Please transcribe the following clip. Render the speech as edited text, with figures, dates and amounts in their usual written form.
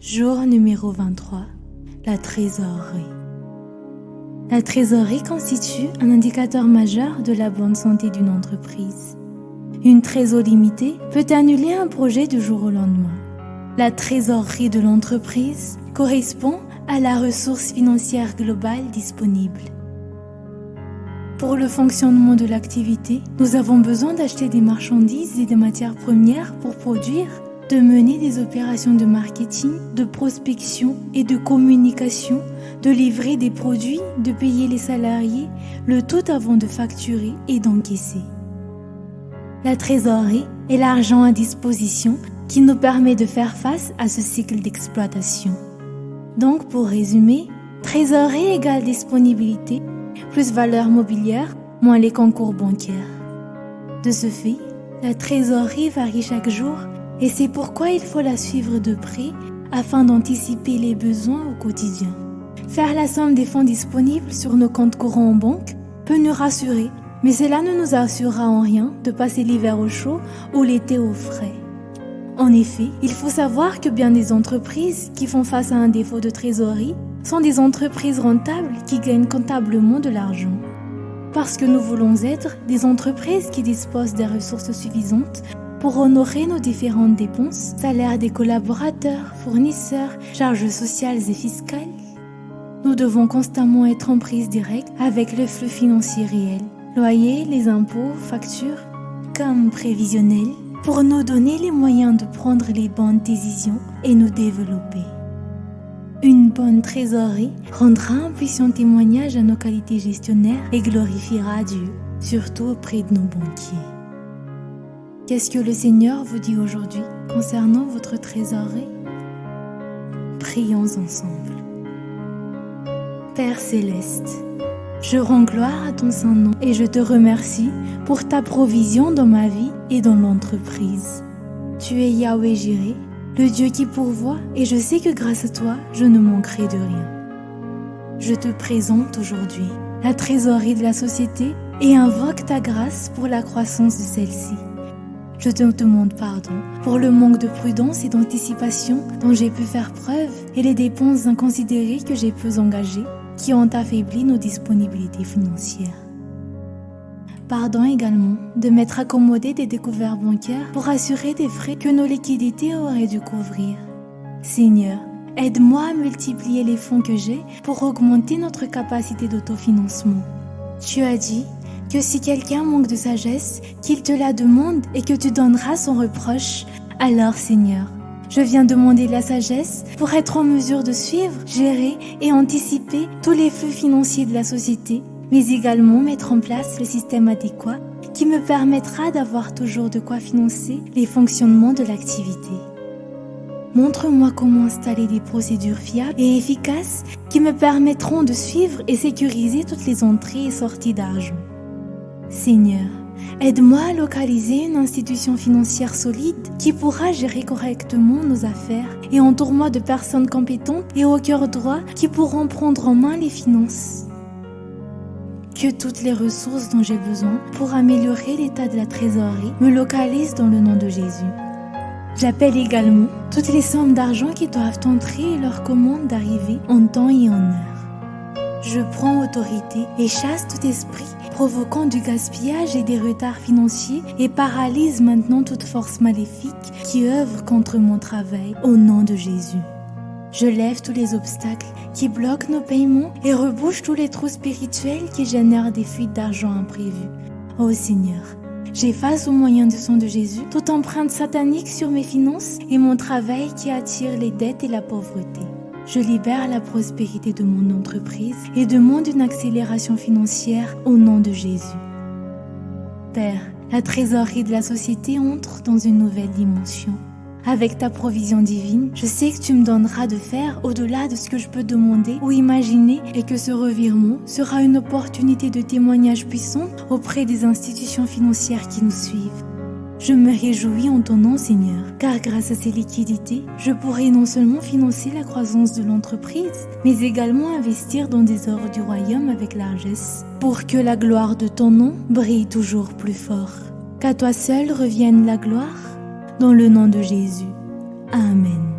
Jour numéro 23, la trésorerie. La trésorerie constitue un indicateur majeur de la bonne santé d'une entreprise. Une trésorerie limitée peut annuler un projet du jour au lendemain. La trésorerie de l'entreprise correspond à la ressource financière globale disponible. Pour le fonctionnement de l'activité, nous avons besoin d'acheter des marchandises et des matières premières pour produire, de mener des opérations de marketing, de prospection et de communication, de livrer des produits, de payer les salariés, le tout avant de facturer et d'encaisser. La trésorerie est l'argent à disposition qui nous permet de faire face à ce cycle d'exploitation. Donc, pour résumer, trésorerie égale disponibilité, plus valeur mobilière, moins les concours bancaires. De ce fait, la trésorerie varie chaque jour et c'est pourquoi il faut la suivre de près afin d'anticiper les besoins au quotidien. Faire la somme des fonds disponibles sur nos comptes courants en banque peut nous rassurer, mais cela ne nous assurera en rien de passer l'hiver au chaud ou l'été au frais. En effet, il faut savoir que bien des entreprises qui font face à un défaut de trésorerie sont des entreprises rentables qui gagnent comptablement de l'argent. Parce que nous voulons être des entreprises qui disposent des ressources suffisantes pour honorer nos différentes dépenses, salaires des collaborateurs, fournisseurs, charges sociales et fiscales. Nous devons constamment être en prise directe avec le flux financier réel, loyers, les impôts, factures, comme prévisionnels, pour nous donner les moyens de prendre les bonnes décisions et nous développer. Une bonne trésorerie rendra un puissant témoignage à nos qualités gestionnaires et glorifiera Dieu, surtout auprès de nos banquiers. Qu'est-ce que le Seigneur vous dit aujourd'hui concernant votre trésorerie? Prions ensemble. Père Céleste, je rends gloire à ton Saint-Nom et je te remercie pour ta provision dans ma vie et dans l'entreprise. Tu es Yahweh Jireh, le Dieu qui pourvoit, et je sais que grâce à toi, je ne manquerai de rien. Je te présente aujourd'hui la trésorerie de la société et invoque ta grâce pour la croissance de celle-ci. Je te demande pardon pour le manque de prudence et d'anticipation dont j'ai pu faire preuve et les dépenses inconsidérées que j'ai pu engager qui ont affaibli nos disponibilités financières. Pardon également de m'être accommodé des découvertes bancaires pour assurer des frais que nos liquidités auraient dû couvrir. Seigneur, aide-moi à multiplier les fonds que j'ai pour augmenter notre capacité d'autofinancement. Tu as dit que si quelqu'un manque de sagesse, qu'il te la demande et que tu donneras sans reproche. Alors Seigneur, je viens demander la sagesse pour être en mesure de suivre, gérer et anticiper tous les flux financiers de la société, mais également mettre en place le système adéquat qui me permettra d'avoir toujours de quoi financer les fonctionnements de l'activité. Montre-moi comment installer des procédures fiables et efficaces qui me permettront de suivre et sécuriser toutes les entrées et sorties d'argent. Seigneur, aide-moi à localiser une institution financière solide qui pourra gérer correctement nos affaires et entoure-moi de personnes compétentes et au cœur droit qui pourront prendre en main les finances. Que toutes les ressources dont j'ai besoin pour améliorer l'état de la trésorerie me localisent dans le nom de Jésus. J'appelle également toutes les sommes d'argent qui doivent entrer et leur commande d'arriver en temps et en heure. Je prends autorité et chasse tout esprit provoquant du gaspillage et des retards financiers et paralyse maintenant toute force maléfique qui œuvre contre mon travail au nom de Jésus. Je lève tous les obstacles qui bloquent nos paiements et rebouche tous les trous spirituels qui génèrent des fuites d'argent imprévues. Ô Seigneur, j'efface au moyen du sang de Jésus toute empreinte satanique sur mes finances et mon travail qui attire les dettes et la pauvreté. Je libère la prospérité de mon entreprise et demande une accélération financière au nom de Jésus. Père, la trésorerie de la société entre dans une nouvelle dimension. Avec ta provision divine, je sais que tu me donneras de faire au-delà de ce que je peux demander ou imaginer et que ce revirement sera une opportunité de témoignage puissant auprès des institutions financières qui nous suivent. Je me réjouis en ton nom, Seigneur, car grâce à ces liquidités, je pourrai non seulement financer la croissance de l'entreprise, mais également investir dans des œuvres du royaume avec largesse, pour que la gloire de ton nom brille toujours plus fort. Qu'à toi seul revienne la gloire, dans le nom de Jésus. Amen.